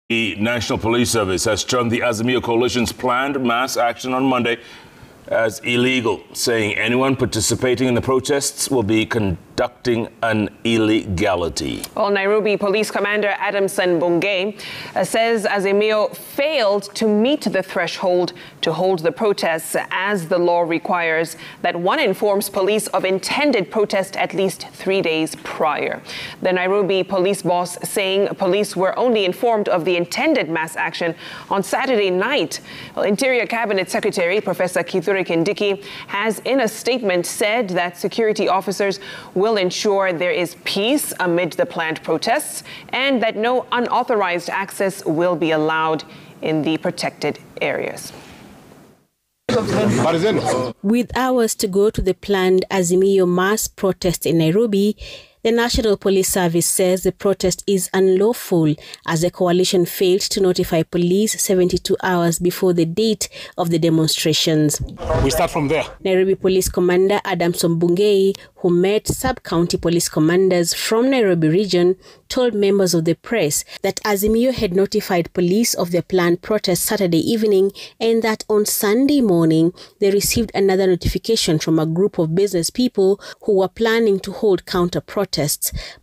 The National Police Service has termed the Azimio coalition's planned mass action on Monday as illegal, saying anyone participating in the protests will be conducting an illegality. Well, Nairobi Police Commander Adamson Bungei says Azimio failed to meet the threshold to hold the protests, as the law requires that one informs police of intended protest at least 3 days prior. The Nairobi police boss saying police were only informed of the intended mass action on Saturday night. Well, Interior Cabinet Secretary Professor Kithure Kindiki has in a statement said that security officers will ensure there is peace amid the planned protests and that no unauthorized access will be allowed in the protected areas. With hours to go to the planned Azimio mass protest in Nairobi, the National Police Service says the protest is unlawful as the coalition failed to notify police 72 hours before the date of the demonstrations. We start from there. Nairobi Police Commander Adamson Bungei, who met sub-county police commanders from Nairobi region, told members of the press that Azimio had notified police of their planned protest Saturday evening and that on Sunday morning they received another notification from a group of business people who were planning to hold counter-protests.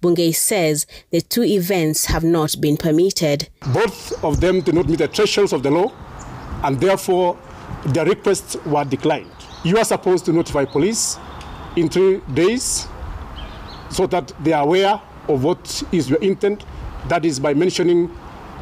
Bungei says the two events have not been permitted. Both of them did not meet the thresholds of the law, and therefore their requests were declined. You are supposed to notify police in 3 days so that they are aware of what is your intent. That is by mentioning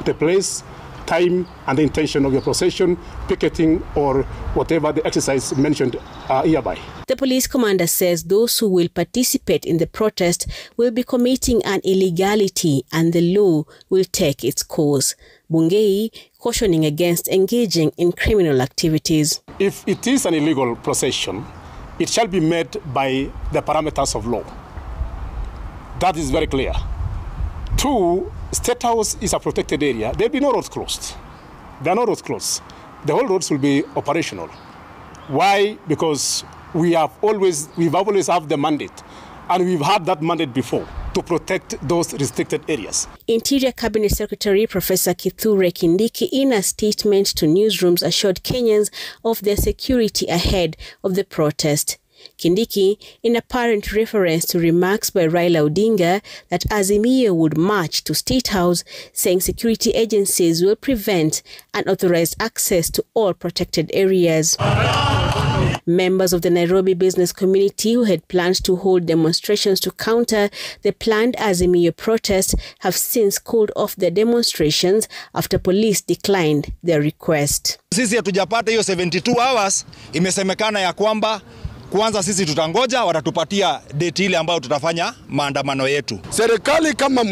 the place, time, and the intention of your procession, picketing, or whatever the exercise mentioned hereby. The police commander says those who will participate in the protest will be committing an illegality and the law will take its course. Bungei cautioning against engaging in criminal activities. If it is an illegal procession, it shall be made by the parameters of law. That is very clear. 2, State House is a protected area. There will be no roads closed. There are no roads closed. The whole roads will be operational. Why? Because we've always had the mandate, and we've had that mandate before to protect those restricted areas. Interior Cabinet Secretary Professor Kithure Kindiki, in a statement to newsrooms, assured Kenyans of their security ahead of the protest. Kindiki, in apparent reference to remarks by Raila Odinga that Azimio would march to State House, saying security agencies will prevent unauthorized access to all protected areas. Members of the Nairobi business community who had planned to hold demonstrations to counter the planned Azimio protest have since called off their demonstrations after police declined their request. Sisi hatujapata hiyo 72 hours, imesemekana ya kwamba kwanza sisi tutangoja watatupatia date ile ambayo tutafanya maandamano yetu. Serikali kama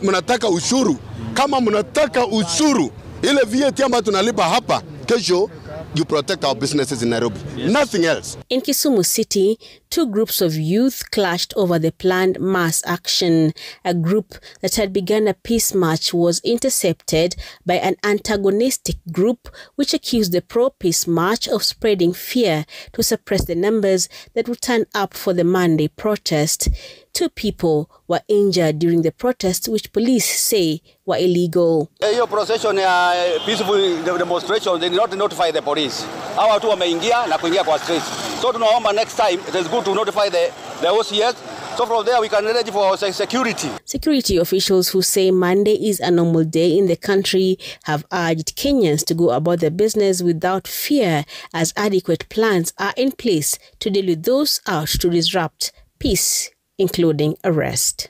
mnataka ushuru, ile VAT ambayo tunalipa hapa kesho, you protect our businesses in Nairobi. Nothing else. In Kisumu City, 2 groups of youth clashed over the planned mass action. A group that had begun a peace march was intercepted by an antagonistic group which accused the pro-peace march of spreading fear to suppress the numbers that would turn up for the Monday protest. 2 people were injured during the protest, which police say were illegal. Hiyo procession ya peaceful demonstration, they did not notify the police. Hawa watu wameingia na kuingia kwa streets. So tunaomba next time it is good to notify the OCS. So from there we can arrange for security. Security officials who say Monday is a normal day in the country have urged Kenyans to go about their business without fear, as adequate plans are in place to deal with those out to disrupt peace, including arrest.